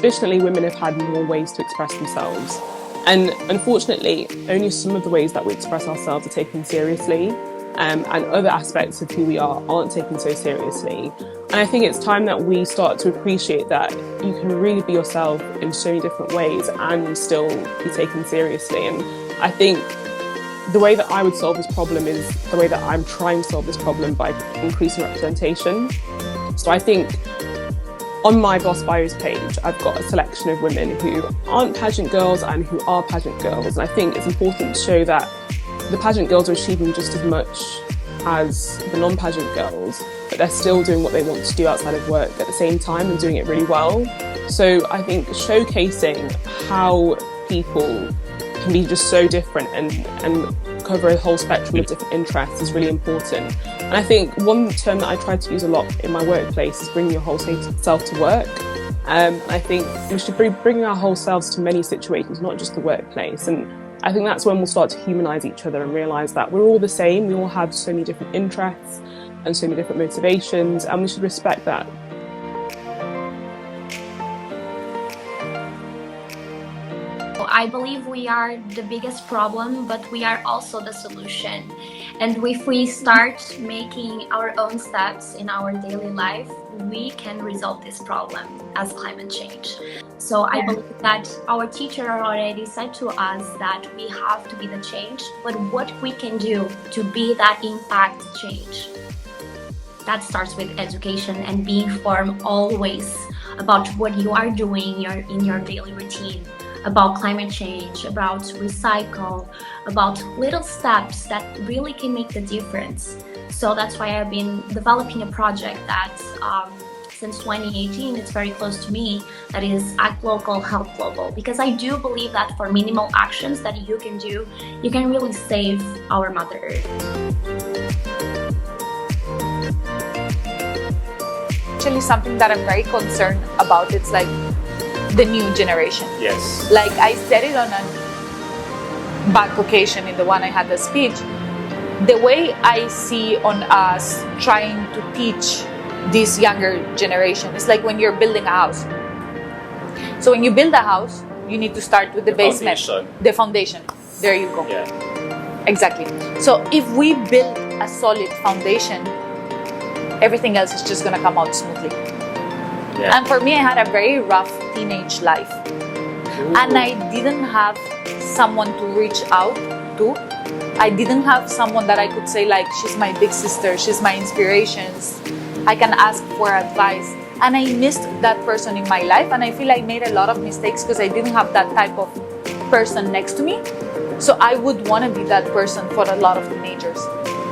traditionally women have had more ways to express themselves. And unfortunately, only some of the ways that we express ourselves are taken seriously, and other aspects of who we are aren't taken so seriously. And I think it's time that we start to appreciate that you can really be yourself in so many different ways and still be taken seriously. And I think the way that I would solve this problem is the way that I'm trying to solve this problem, by increasing representation. So I think on my Boss Bios page, I've got a selection of women who aren't pageant girls and who are pageant girls. And I think it's important to show that the pageant girls are achieving just as much as the non-pageant girls, but they're still doing what they want to do outside of work at the same time and doing it really well. So I think showcasing how people can be just so different and cover a whole spectrum of different interests is really important. And I think one term that I try to use a lot in my workplace is bringing your whole self to work. I think we should be bringing our whole selves to many situations, not just the workplace. And I think that's when we'll start to humanise each other and realise that we're all the same. We all have so many different interests and so many different motivations, and we should respect that. I believe we are the biggest problem, but we are also the solution. And if we start making our own steps in our daily life, we can resolve this problem as climate change. So I believe that our teacher already said to us that we have to be the change, but what we can do to be that impact change. That starts with education and being informed always about what you are doing in your daily routine, about climate change, about recycle, about little steps that really can make the difference. So that's why I've been developing a project that since 2018, it's very close to me, that is Act Local, Help Global, because I do believe that for minimal actions that you can do, you can really save our Mother Earth. Actually, something that I'm very concerned about, it's like the new generation. Yes. Like I said it on a back occasion in the one I had the speech, the way I see on us trying to teach this younger generation is like when you're building a house. So when you build a house, you need to start with the basement, the foundation. There you go. Yeah. Exactly. So if we build a solid foundation, everything else is just gonna come out smoothly. Yeah. And for me, I had a very rough teenage life. Ooh. And I didn't have someone to reach out to. I didn't have someone that I could say like, she's my big sister, she's my inspirations. I can ask for advice. And I missed that person in my life, and I feel I made a lot of mistakes because I didn't have that type of person next to me. So I would want to be that person for a lot of teenagers.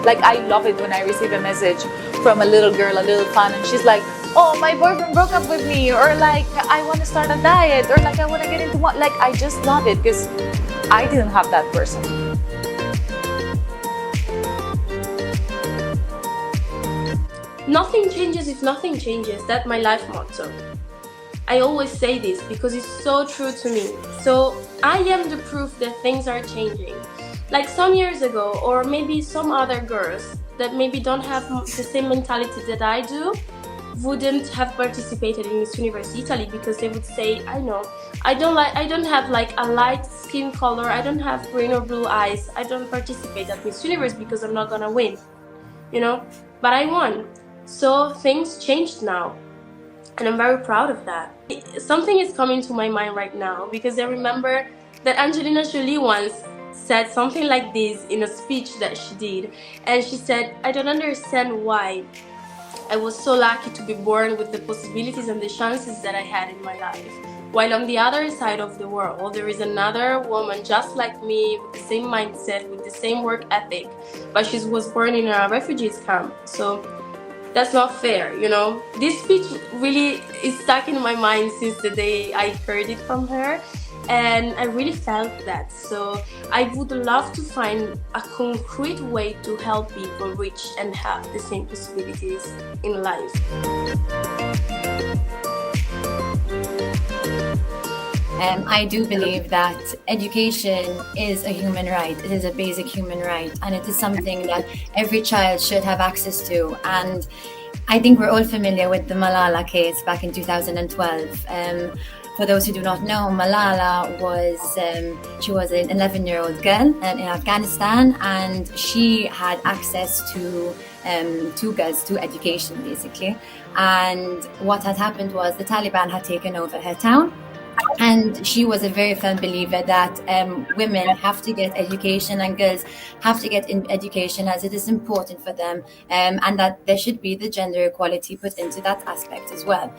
Like I love it when I receive a message from a little girl, a little fan, and she's like, oh, my boyfriend broke up with me, or like, I want to start a diet, or like, I want to get into what, like, I just love it because I didn't have that person. Nothing changes if nothing changes. That's my life motto. I always say this because it's so true to me. So I am the proof that things are changing. Like some years ago, or maybe some other girls that maybe don't have the same mentality that I do, wouldn't have participated in Miss Universe Italy because they would say, I know, I don't have like a light skin color, I don't have green or blue eyes, I don't participate at Miss Universe because I'm not gonna win, you know? But I won. So things changed now, and I'm very proud of that. Something is coming to my mind right now because I remember that Angelina Jolie once said something like this in a speech that she did, and she said, I don't understand why I was so lucky to be born with the possibilities and the chances that I had in my life, while on the other side of the world there is another woman just like me with the same mindset, with the same work ethic, but she was born in a refugees camp. So that's not fair, you know. This speech really is stuck in my mind since the day I heard it from her, and I really felt that. So I would love to find a concrete way to help people reach and have the same possibilities in life. I do believe that education is a human right. It is a basic human right, and it is something that every child should have access to. And I think we're all familiar with the Malala case back in 2012. For those who do not know, Malala was she was an 11-year-old girl in Afghanistan, and she had access to education basically. And what had happened was the Taliban had taken over her town. And she was a very firm believer that women have to get education and girls have to get education, as it is important for them, and that there should be the gender equality put into that aspect as well.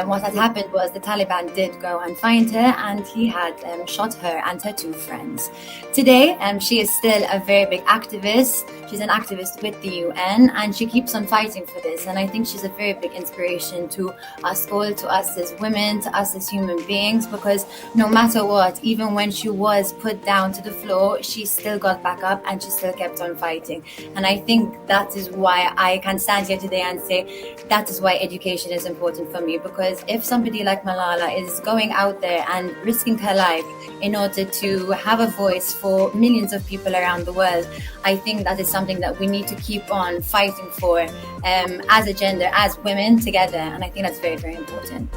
What had happened was the Taliban did go and find her, and he had shot her and her 2 friends. Today, she is still a very big activist. She's an activist with the UN, and she keeps on fighting for this. And I think she's a very big inspiration to us all, to us as women, to us as human beings, because no matter what, even when she was put down to the floor, she still got back up and she still kept on fighting. And I think that is why I can stand here today and say that is why education is important for me, because if somebody like Malala is going out there and risking her life in order to have a voice for millions of people around the world, I think that is something that we need to keep on fighting for as a gender, as women together. And I think that's very, very important.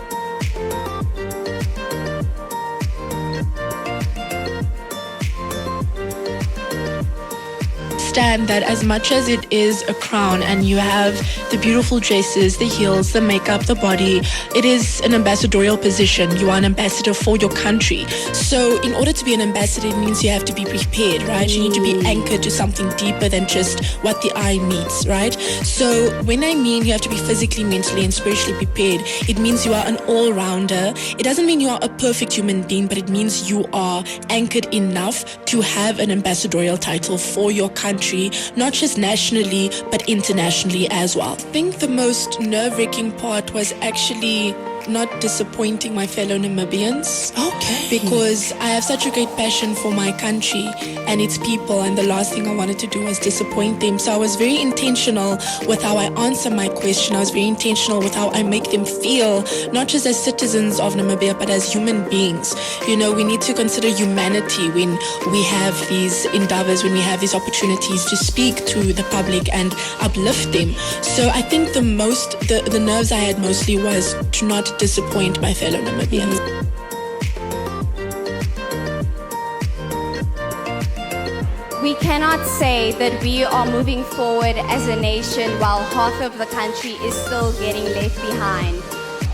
That as much as it is a crown and you have the beautiful dresses, the heels, the makeup, the body, it is an ambassadorial position. You are an ambassador for your country. So in order to be an ambassador, it means you have to be prepared, right? You need to be anchored to something deeper than just what the eye meets, right? So when I mean you have to be physically, mentally, and spiritually prepared, it means you are an all-rounder. It doesn't mean you are a perfect human being, but it means you are anchored enough to have an ambassadorial title for your country, not just nationally, but internationally as well. I think the most nerve-wracking part was actually not disappointing my fellow Namibians. Okay. Because I have such a great passion for my country and its people, and the last thing I wanted to do was disappoint them. So I was very intentional with how I answer my question. I was very intentional with how I make them feel, not just as citizens of Namibia, but as human beings. You know, we need to consider humanity when we have these endeavors, when we have these opportunities to speak to the public and uplift them. So I think the nerves I had mostly was to not disappoint my fellow Namibians. We cannot say that we are moving forward as a nation while half of the country is still getting left behind.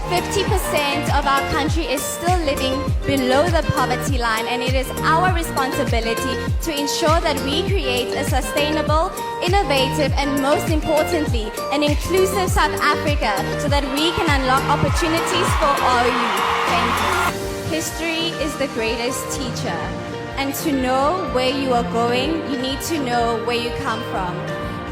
50% of our country is still living below the poverty line, and it is our responsibility to ensure that we create a sustainable, innovative, and most importantly, an inclusive South Africa so that we can unlock opportunities for our youth. Thank you. History is the greatest teacher, and to know where you are going, you need to know where you come from.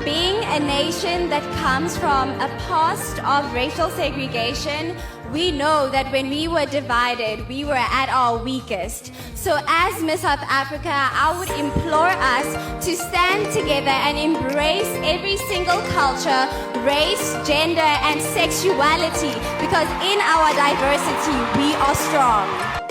Being a nation that comes from a past of racial segregation, we know that when we were divided, we were at our weakest. So as Miss South Africa, I would implore us to stand together and embrace every single culture, race, gender, and sexuality, because in our diversity, we are strong.